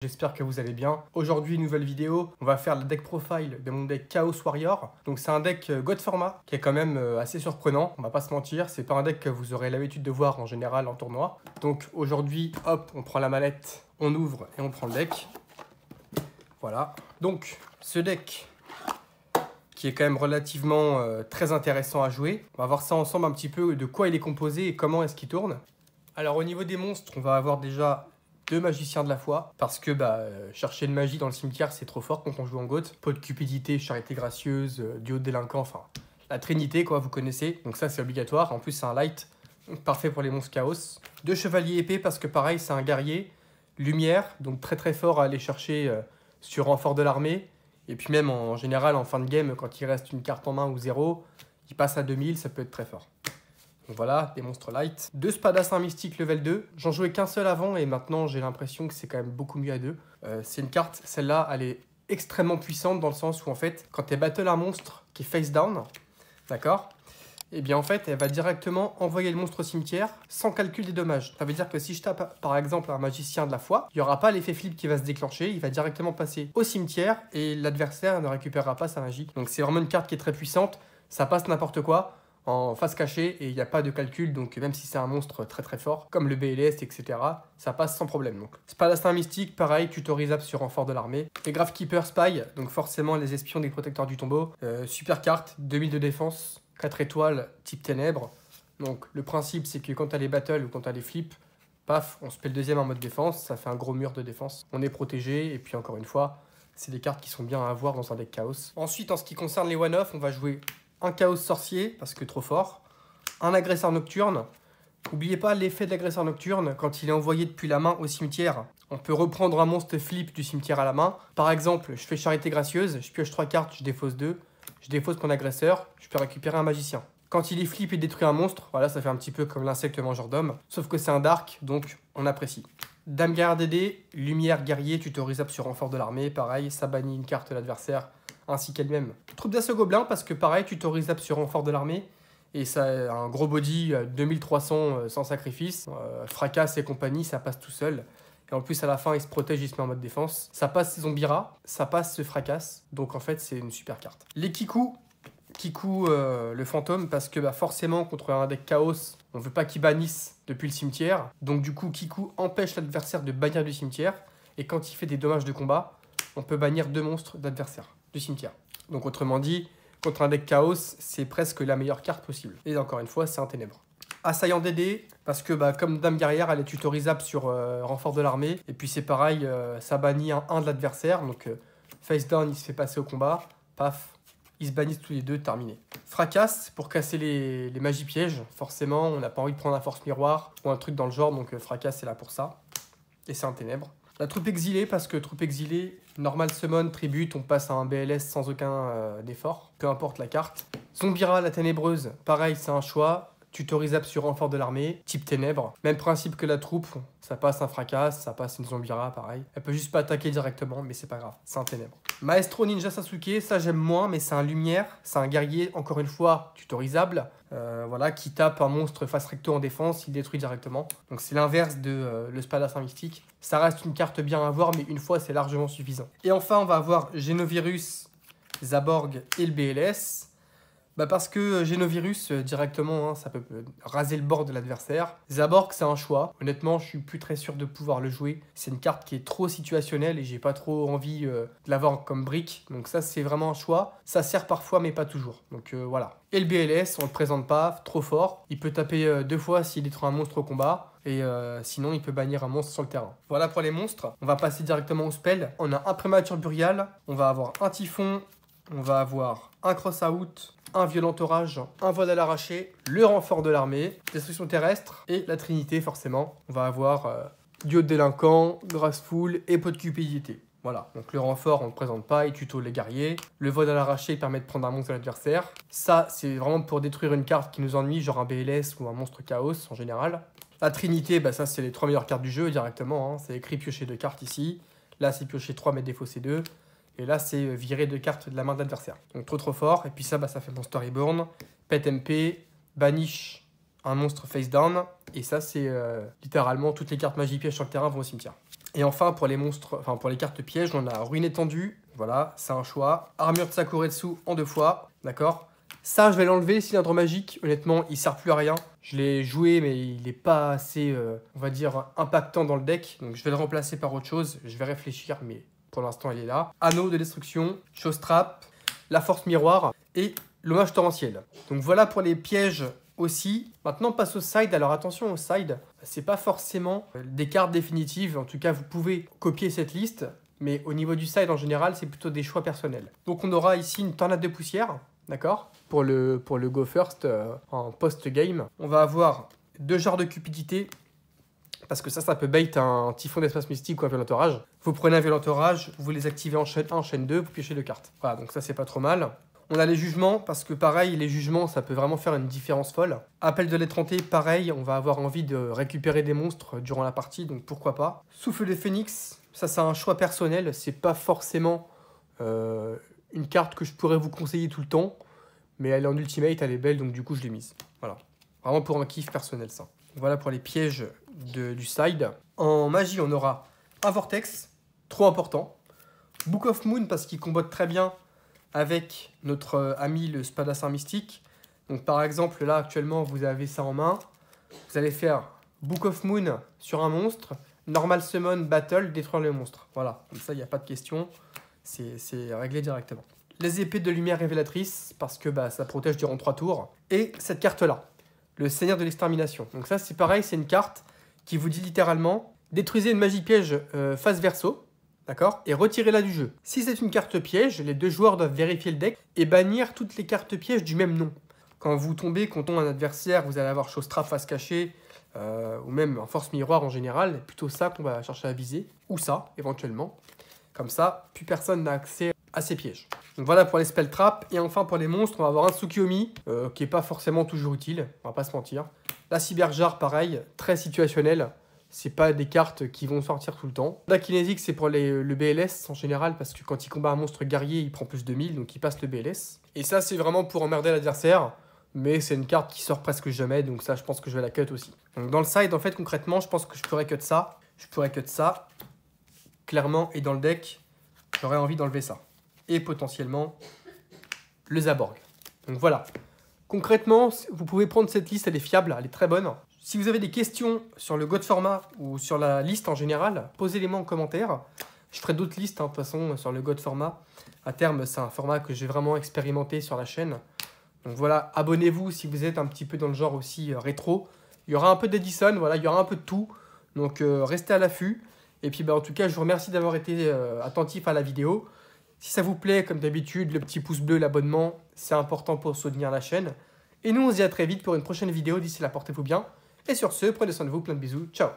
J'espère que vous allez bien. Aujourd'hui, nouvelle vidéo, on va faire le deck profile de mon deck Chaos Warrior. Donc c'est un deck God format qui est quand même assez surprenant, on va pas se mentir. C'est pas un deck que vous aurez l'habitude de voir en général en tournoi. Donc aujourd'hui, hop, on prend la mallette, on ouvre et on prend le deck. Voilà. Donc ce deck qui est quand même relativement très intéressant à jouer. On va voir ça ensemble un petit peu de quoi il est composé et comment est-ce qu'il tourne. Alors au niveau des monstres, on va avoir déjà 2 magiciens de la foi, parce que chercher une magie dans le cimetière c'est trop fort quand on joue en GOAT. Pot de cupidité, charité gracieuse, duo de délinquants, enfin la trinité quoi, vous connaissez, donc ça c'est obligatoire. En plus c'est un light, donc parfait pour les monstres chaos. 2 chevaliers épées parce que pareil c'est un guerrier. Lumière, donc très fort à aller chercher sur renfort de l'armée. Et puis même en général en fin de game, quand il reste une carte en main ou 0, il passe à 2000, ça peut être très fort. Donc voilà, des monstres light. 2 spadassins mystiques level 2. J'en jouais qu'un seul avant et maintenant j'ai l'impression que c'est quand même beaucoup mieux à 2. C'est une carte, celle-là, elle est extrêmement puissante dans le sens où en fait, quand tu battle un monstre qui est face down, d'accord, et bien en fait, elle va directement envoyer le monstre au cimetière sans calcul des dommages. Ça veut dire que si je tape par exemple un magicien de la foi, il n'y aura pas l'effet flip qui va se déclencher, il va directement passer au cimetière et l'adversaire ne récupérera pas sa magie. Donc c'est vraiment une carte qui est très puissante, ça passe n'importe quoi en face cachée et il n'y a pas de calcul, donc même si c'est un monstre très fort, comme le BLS, etc., ça passe sans problème. Donc Spadassin mystique, pareil, tutorisable sur renfort de l'armée. Et Gravekeeper Spy, donc forcément les espions des protecteurs du tombeau. Super carte, 2000 de défense, 4 étoiles, type ténèbres. Donc le principe c'est que quand tu as les battles ou quand tu as les flips, paf, on se fait le deuxième en mode défense, ça fait un gros mur de défense. On est protégé, et puis encore une fois, c'est des cartes qui sont bien à avoir dans un deck chaos. Ensuite, en ce qui concerne les one-off, on va jouer un chaos sorcier, parce que trop fort, un agresseur nocturne. N'oubliez pas l'effet de l'agresseur nocturne, quand il est envoyé depuis la main au cimetière, on peut reprendre un monstre flip du cimetière à la main. Par exemple, je fais charité gracieuse, je pioche 3 cartes, je défausse 2, je défausse mon agresseur, je peux récupérer un magicien. Quand il est flip et détruit un monstre, voilà, ça fait un petit peu comme l'insecte mangeur d'hommes, sauf que c'est un dark, donc on apprécie. Dame guerrière DD, lumière guerrier, tutorisable sur renfort de l'armée, pareil, ça bannit une carte de l'adversaire, ainsi qu'elle-même. Troupe d'assaut gobelin, parce que pareil, tutorisable sur renfort de l'armée, et ça a un gros body, 2300 sans sacrifice, fracasse et compagnie, ça passe tout seul. Et en plus, à la fin, il se protège, il se met en mode défense. Ça passe ses zombieras, ça passe ce fracasse, donc en fait, c'est une super carte. Les Kiku, le fantôme, parce que forcément, contre un deck chaos, on veut pas qu'il bannisse depuis le cimetière. Donc du coup, Kiku empêche l'adversaire de bannir du cimetière, et quand il fait des dommages de combat, on peut bannir 2 monstres d'adversaire du cimetière. Donc autrement dit, contre un deck chaos, c'est presque la meilleure carte possible. Et encore une fois, c'est un ténèbre. Assaillant DD, parce que comme Dame guerrière, elle est tutorisable sur renfort de l'armée. Et puis c'est pareil, ça bannit un 1 de l'adversaire. Donc face down, il se fait passer au combat. Paf, ils se bannissent tous les 2, terminé. Fracasse, pour casser les magies pièges. Forcément, on n'a pas envie de prendre un force miroir ou un truc dans le genre. Donc fracasse, c'est là pour ça. Et c'est un ténèbre. La troupe exilée, parce que troupe exilée, normal summon, tribute, on passe à un BLS sans aucun effort, peu importe la carte. Zombira, la ténébreuse, pareil, c'est un choix, tutorisable sur renfort de l'armée, type ténèbres. Même principe que la troupe, ça passe un fracasse, ça passe une Zombira, pareil. Elle peut juste pas attaquer directement, mais c'est pas grave, c'est un ténèbre. Maestro Ninja Sasuke, ça j'aime moins, mais c'est un lumière, c'est un guerrier, encore une fois, tutorisable. Voilà, qui tape un monstre face recto en défense, il détruit directement. Donc c'est l'inverse de le Spadassin mystique. Ça reste une carte bien à voir, mais une fois c'est largement suffisant. Et enfin on va avoir Génovirus, Zaborg et le BLS. Parce que Génovirus, directement, ça peut raser le bord de l'adversaire. Zaborg, c'est un choix. Honnêtement, je suis plus très sûr de pouvoir le jouer. C'est une carte qui est trop situationnelle et j'ai pas trop envie de l'avoir comme brique. Donc ça, c'est vraiment un choix. Ça sert parfois, mais pas toujours. Donc voilà. Et le BLS, on le présente pas, trop fort. Il peut taper 2 fois s'il détruit un monstre au combat. Et sinon, il peut bannir un monstre sur le terrain. Voilà pour les monstres. On va passer directement au spell. On a un Prémature Burial. On va avoir un Typhon. On va avoir un Cross-Out, un Violent Orage, un Vol à l'arraché, le renfort de l'armée, destruction terrestre et la Trinité forcément. On va avoir duo de délinquants, Graceful et pot de cupidité. Voilà, donc le renfort on ne le présente pas, il tuto les guerriers. Le vol à l'arraché permet de prendre un monstre à l'adversaire. Ça c'est vraiment pour détruire une carte qui nous ennuie, genre un BLS ou un monstre chaos en général. La Trinité, ça c'est les 3 meilleures cartes du jeu directement, hein. C'est écrit piocher 2 cartes ici. Là c'est piocher 3 mais défausser 2. Et là, c'est virer 2 cartes de la main de l'adversaire. Donc trop fort. Et puis ça, ça fait Monster Reborn, Pet MP, Banish, un monstre face down. Et ça, c'est littéralement toutes les cartes magie piège sur le terrain vont au cimetière. Et enfin, pour les monstres, enfin pour les cartes pièges, on a Ruine étendue. Voilà, c'est un choix. Armure de Sakuretsu en 2 fois. D'accord. Ça, je vais l'enlever, cylindre magique. Honnêtement, il sert plus à rien. Je l'ai joué, mais il n'est pas assez, on va dire, impactant dans le deck. Donc, je vais le remplacer par autre chose. Je vais réfléchir, mais pour l'instant, il est là. Anneau de destruction, chose trap, la force miroir et l'hommage torrentiel. Donc, voilà pour les pièges aussi. Maintenant, on passe au side. Alors, attention au side. C'est pas forcément des cartes définitives. En tout cas, vous pouvez copier cette liste. Mais au niveau du side, en général, c'est plutôt des choix personnels. Donc, on aura ici une tornade de poussière. D'accord. Pour le Go First en post-game. On va avoir 2 genres de cupidité. Parce que ça peut bait un typhon d'espace mystique ou un violent orage. Vous prenez un violent orage, vous les activez en chaîne 1, chaîne 2, vous piochez 2 cartes. Voilà, donc ça c'est pas trop mal. On a les jugements, parce que pareil, les jugements, ça peut vraiment faire une différence folle. Appel de l'étranté, pareil, on va avoir envie de récupérer des monstres durant la partie, donc pourquoi pas. Souffle des phénix, ça c'est un choix personnel, c'est pas forcément une carte que je pourrais vous conseiller tout le temps, mais elle est en ultimate, elle est belle, donc du coup je l'ai mise. Voilà, vraiment pour un kiff personnel ça. Voilà pour les pièges du side. En magie, on aura un vortex, trop important. Book of Moon, parce qu'il combote très bien avec notre ami le Spadassin Mystique. Donc par exemple, là actuellement, vous avez ça en main. Vous allez faire Book of Moon sur un monstre. Normal Summon, Battle, détruire le monstre. Voilà, comme ça, il n'y a pas de question. C'est réglé directement. Les épées de lumière révélatrice, parce que ça protège durant 3 tours. Et cette carte-là, le Seigneur de l'extermination. Donc ça, c'est pareil, c'est une carte qui vous dit littéralement « Détruisez une magie piège face verso ». D'accord. Et retirez-la du jeu. Si c'est une carte piège, les 2 joueurs doivent vérifier le deck et bannir toutes les cartes pièges du même nom. Quand vous tombez contre un adversaire, vous allez avoir chose trap face cachée, ou même en force miroir en général. C'est plutôt ça qu'on va chercher à viser. Ou ça, éventuellement. Comme ça, plus personne n'a accès à ces pièges. Donc voilà pour les spell traps. Et enfin pour les monstres, on va avoir un Tsukiyomi, qui n'est pas forcément toujours utile, on va pas se mentir. La Cyberjar, pareil, très situationnel. C'est pas des cartes qui vont sortir tout le temps. La Kinésique, c'est pour le BLS en général, parce que quand il combat un monstre guerrier, il prend plus de 1000, donc il passe le BLS. Et ça, c'est vraiment pour emmerder l'adversaire, mais c'est une carte qui sort presque jamais, donc ça, je pense que je vais la cut aussi. Donc dans le side, en fait, concrètement, je pense que je pourrais cut ça. Je pourrais cut ça, clairement, et dans le deck, j'aurais envie d'enlever ça. Et potentiellement, le Zaborg. Donc voilà. Concrètement, vous pouvez prendre cette liste, elle est fiable, elle est très bonne. Si vous avez des questions sur le God Format ou sur la liste en général, posez-les-moi en commentaire. Je ferai d'autres listes, de toute façon, sur le God Format. À terme, c'est un format que j'ai vraiment expérimenté sur la chaîne. Donc voilà, abonnez-vous si vous êtes un petit peu dans le genre aussi rétro. Il y aura un peu d'Edison, voilà, il y aura un peu de tout. Donc restez à l'affût. Et puis en tout cas, je vous remercie d'avoir été attentif à la vidéo. Si ça vous plaît, comme d'habitude, le petit pouce bleu, l'abonnement, c'est important pour soutenir la chaîne. Et nous, on se dit à très vite pour une prochaine vidéo. D'ici là, portez-vous bien. Et sur ce, prenez soin de vous, plein de bisous, ciao!